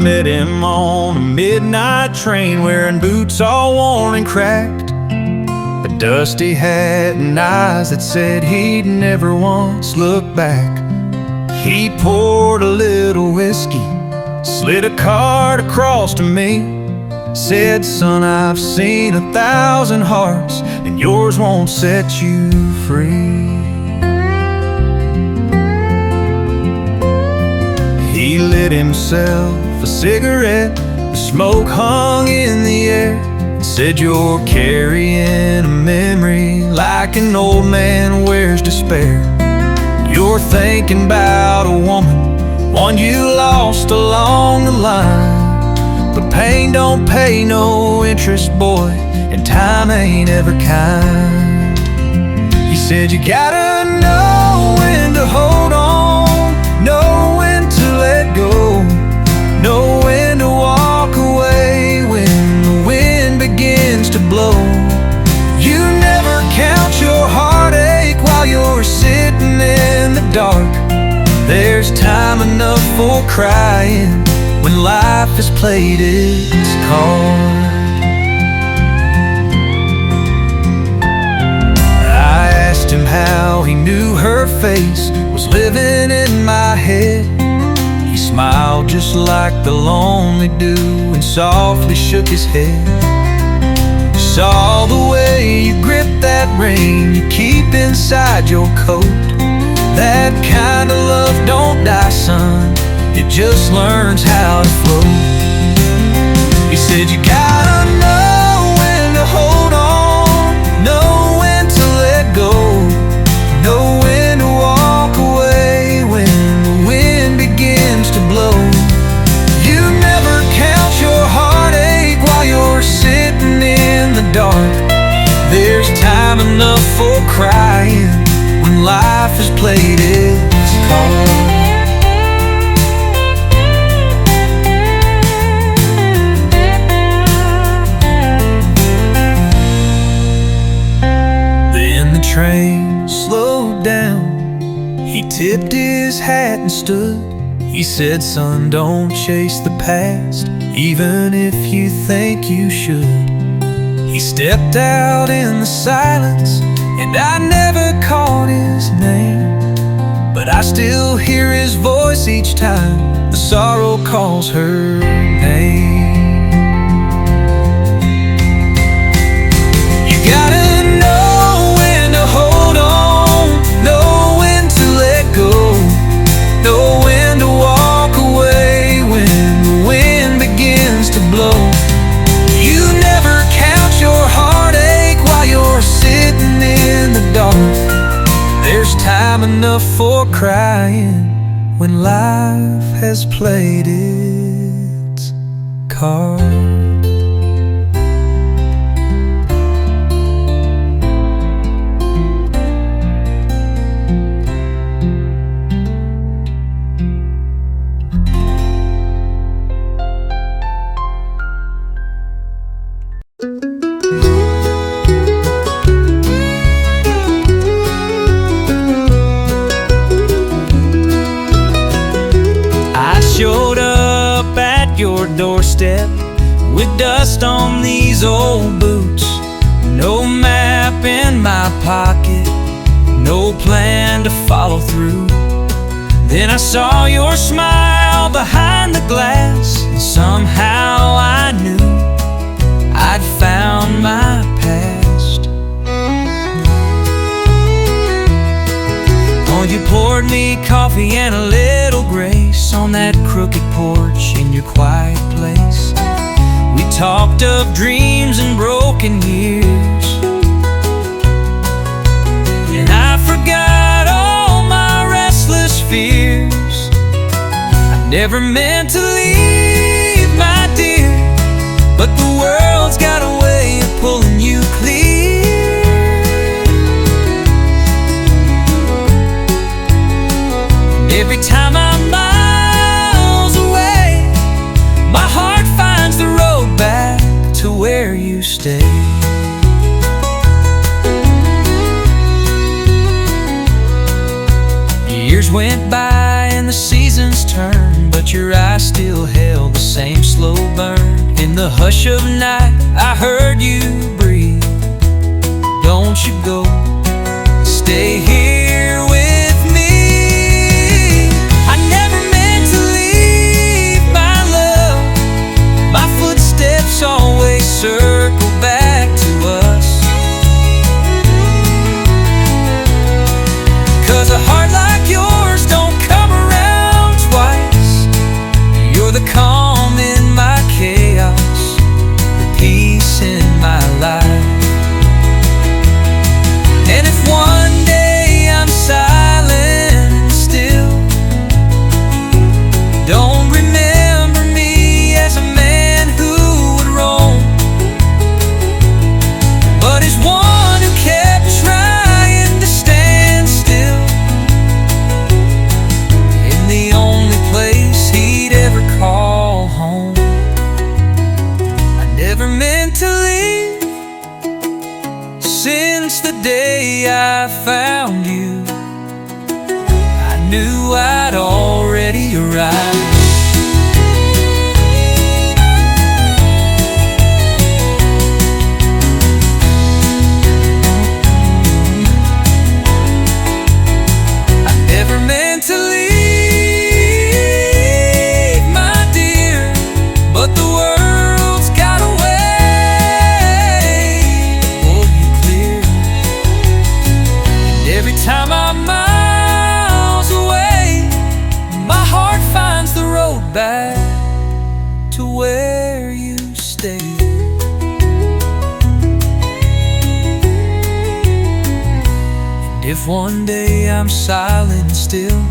met him on a midnight train, wearing boots all worn and cracked, a dusty hat and eyes that said he'd never once look back. He poured a little whiskey, slid a card across to me, said, "Son, I've seen 1,000 hearts, and yours won't set you free." He lit himself a cigarette, the smoke hung in the air, said, "You're carrying a memory like an old man wears despair. You're thinking about a woman, one you lost along the line. But pain don't pay no interest, boy, and time ain't ever kind." He said, "You gotta know when to hold on, know when to let go, know when to walk away when the wind begins to blow. You never count your heartache while you're sitting in the dark. There's time enough for crying when life has played its card." I asked him how he knew her face was living in my head. He smiled just like the lonely do and softly shook his head. "Saw the way you grip that ring you keep inside your coat. That kind of love don't die, son, it just learns how to float." He said, "You gotta know when to hold on, know when to let go, know when to walk away when the wind begins to blow. You never count your heartache while you're sitting in the dark. There's time enough for crying when life has played its card." Train slowed down, he tipped his hat and stood. He said, "Son, don't chase the past, even if you think you should." He stepped out in the silence, and I never caught his name, but I still hear his voice each time the sorrow calls her name. You gotta know when to hold on, know when to let go, know when to walk away when the wind begins to blow. You never count your heartache while you're sitting in the dark. There's time enough for crying when life has played its card. Showed up at your doorstep with dust on these old boots, no map in my pocket, no plan to follow through. Then I saw your smile behind the glass, and somehow I knew I'd found my past. Oh, you poured me coffee and a little grace on that crooked porch in your quiet place. We talked of dreams and broken years, and I forgot all my restless fears. I never meant to leave, my dear, but the world's got a way of pulling you clear. And every time I'm miles away, my heart finds the road back to where you stay. Years went by and the seasons turned, but your eyes still held the In the hush of night, I heard you breathe. Don't you go, stay here with me. I never meant to leave my love. My footsteps always circle back to us. 'Cause a heart like yours don't come around twice. You're the calm in my chaos, the peace in my life. And if one day I'm silent and still, don't remember me as a man who would roam, but as one who kept trying to stand still in the only place he'd ever call home. I never meant to leave. Since the day I found you, I knew I'd already arrived. I never meant to leave, my dear, but the world's got a way to pull you clear. And every time I'm miles away, my heart finds the road back to where you stay. And if one day I'm silent still,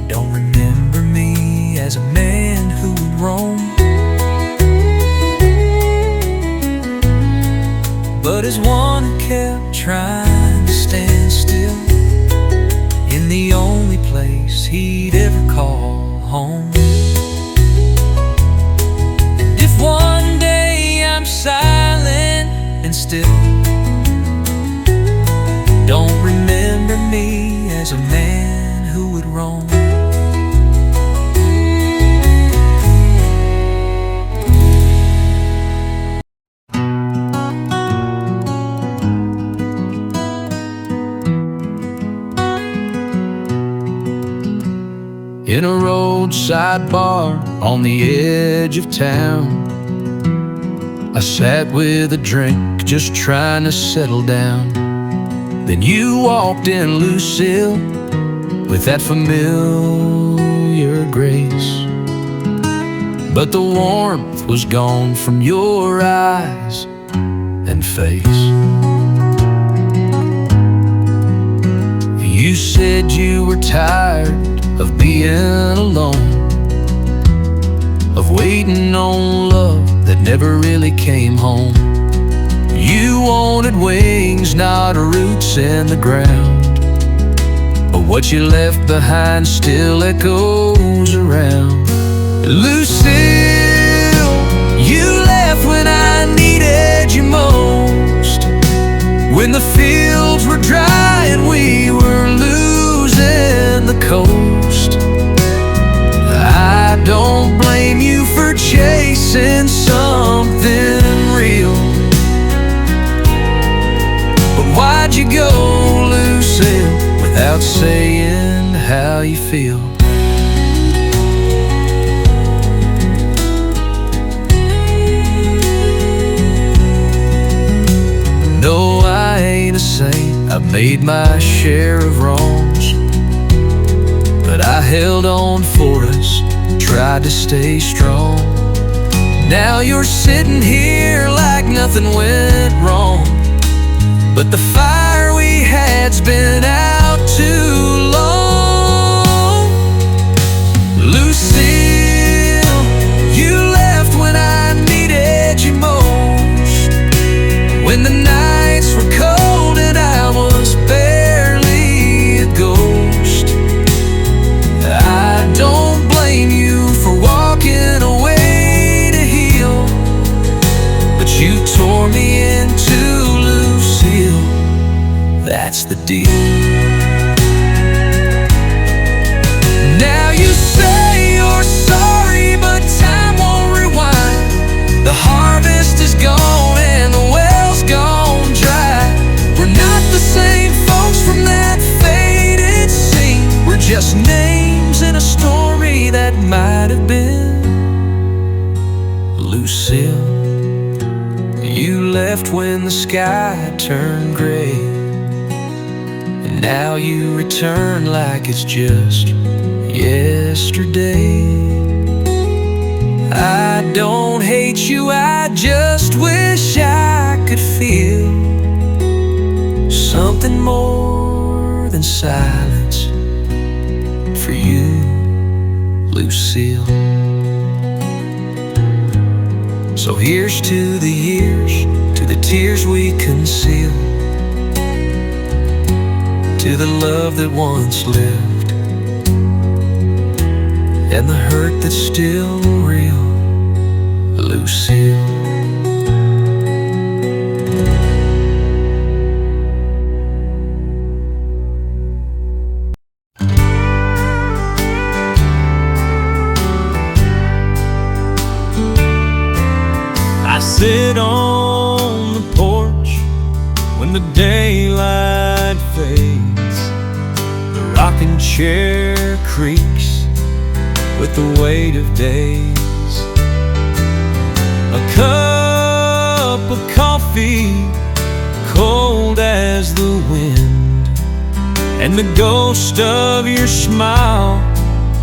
don't remember me as a man who would roam, but as one who kept trying to stand still in the only place he'd ever call home. And if one day I'm silent and still, don't remember me as a man who would roam. In a roadside bar on the edge of town, I sat with a drink, just trying to settle down. Then you walked in, Lucille, with that familiar grace, but the warmth was gone from your eyes and face. You said you were tired of being alone, of waiting on love that never really came home. You wanted wings, not roots in the ground, but what you left behind still echoes around. Lucille, you left when I needed you most, when the fields were dry and we were losing the coast. I don't blame you for chasing something real, but why'd you go, Lucille, without saying how you feel? No, I ain't a saint, I've made my share of wrongs, but I held on for us, tried to stay strong. Now you're sitting here like nothing went wrong, but the fire we had's been out too long. Lucille, you left when I needed you most, when the nights were cold and I was barely a ghost. I don't blame you for walking away to heal, but you tore me into, Lucille, that's the deal. Now you say you're sorry, but time won't rewind. Lucille. You left when the sky turned gray, and now you return like it's just yesterday. I don't hate you, I just wish I could feel something more than silence for you, Lucille. So here's to the years, to the tears we conceal, to the love that once lived, and the hurt that's still real, Lucille. I sit on the porch when the daylight fades. The rocking chair creaks with the weight of days. A cup of coffee, cold as the wind, and the ghost of your smile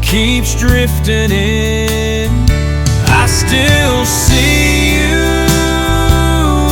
keeps drifting in. I still see you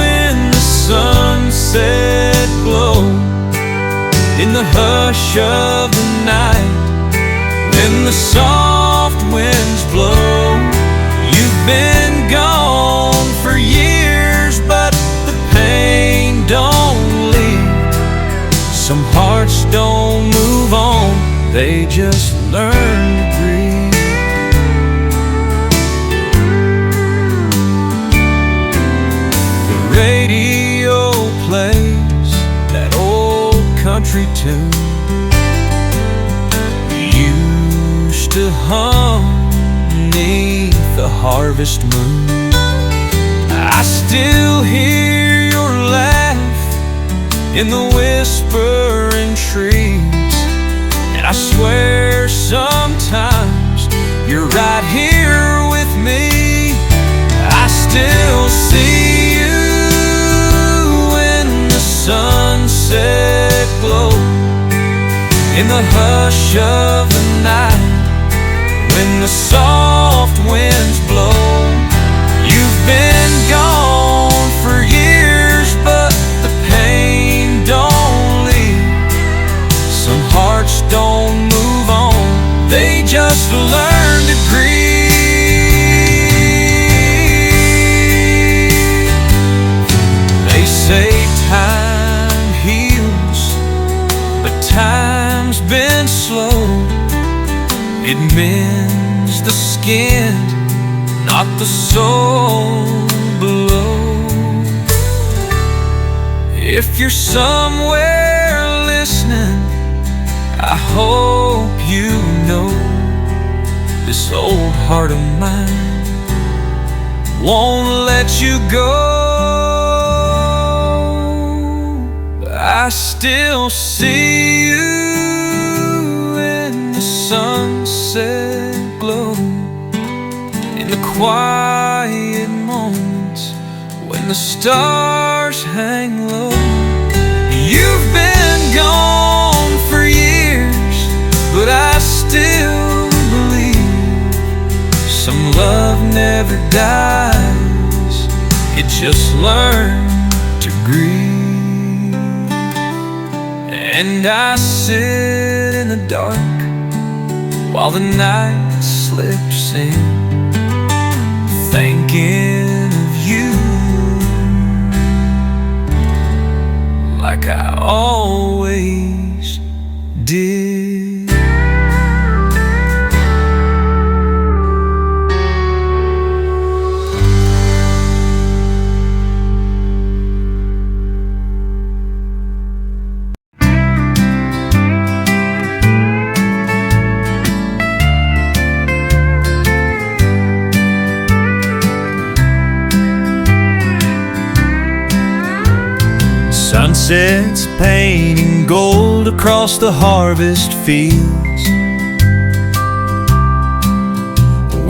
in the sunset glow, in the hush of the night, when the soft winds blow. You've been gone for years, but the pain don't leave. Some hearts don't move on, they just learn to breathe. Radio plays that old country tune used to hum beneath the harvest moon. I still hear your laugh in the whispering trees, and I swear sometimes you're right here with me. I still see you sunset glow, in the hush of the night, when the soft winds blow. You've been gone for years, but the pain don't leave. Some hearts don't move on, they just learn to grieve. They say time time's been slow. It mends the skin, not the soul below. If you're somewhere listening, I hope you know this old heart of mine won't let you go. I still see you in the sunset glow, in the quiet moments when the stars hang low. You've been gone for years, but I still believe some love never dies, it just learns to grieve. And I sit in the dark while the night slips in, thinking of you like I always did. Sunsets painting gold across the harvest fields,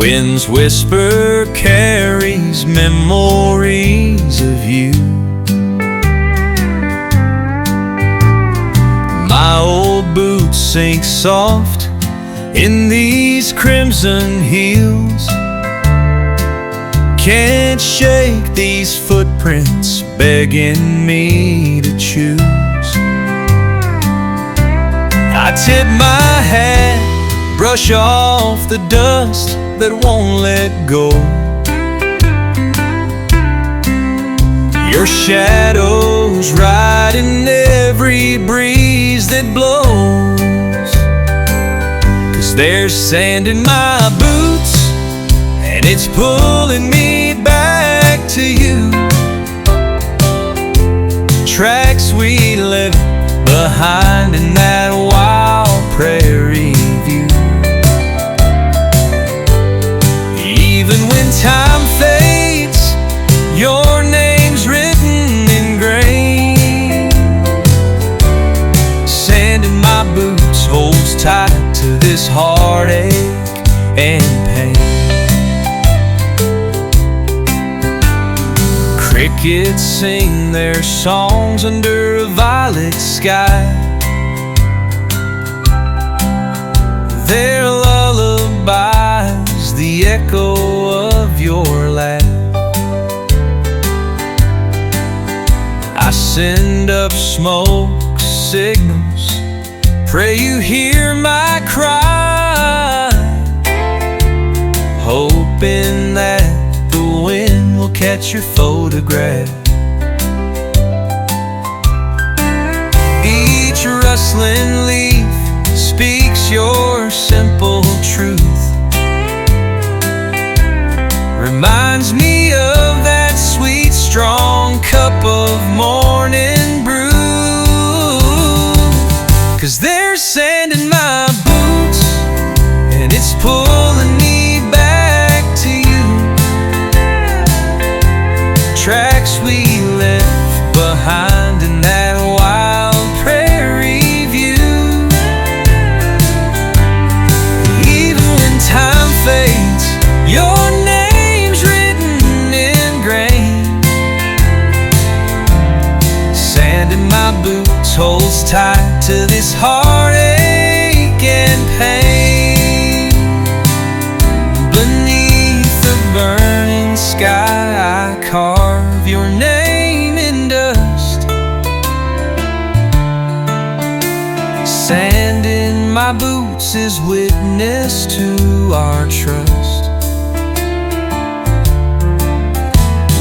Wind's whisper carries memories of you. My old boots sink soft in these crimson heels. Can't shake these footprints begging me to choose. I tip my hat, brush off the dust that won't let go. Your shadow's riding every breeze that blows. 'Cause there's sand in my boots, and it's pulling me back to you. Tracks we left behind in that wild prairie view. Even when time fades, your name's written in grain. Sand in my boots holds tight to this heartache and pain. Crickets sing their songs under a violet sky. Their lullabies, the echo of your laugh. I send up smoke signals, pray you hear my cry, hoping that the wind will catch your photograph. Each rustling leaf speaks your simple truth, reminds me of that sweet, strong cup of morning brew. 'Cause there's sand in my boots, and it's pulling me back to you. Tracks we left behind in that wild prairie view. Even when time fades, your name's written in grain. Sand in my boots holds tight to this heartache and pain. Beneath the burning sky, I carve your name in dust. Sand in my boots is witness to our trust.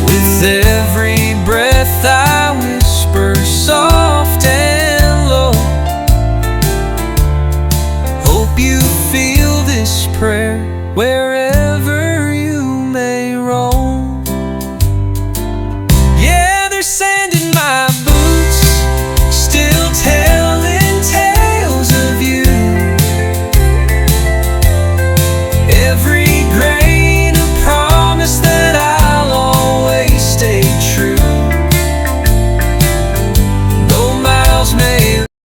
With every breath I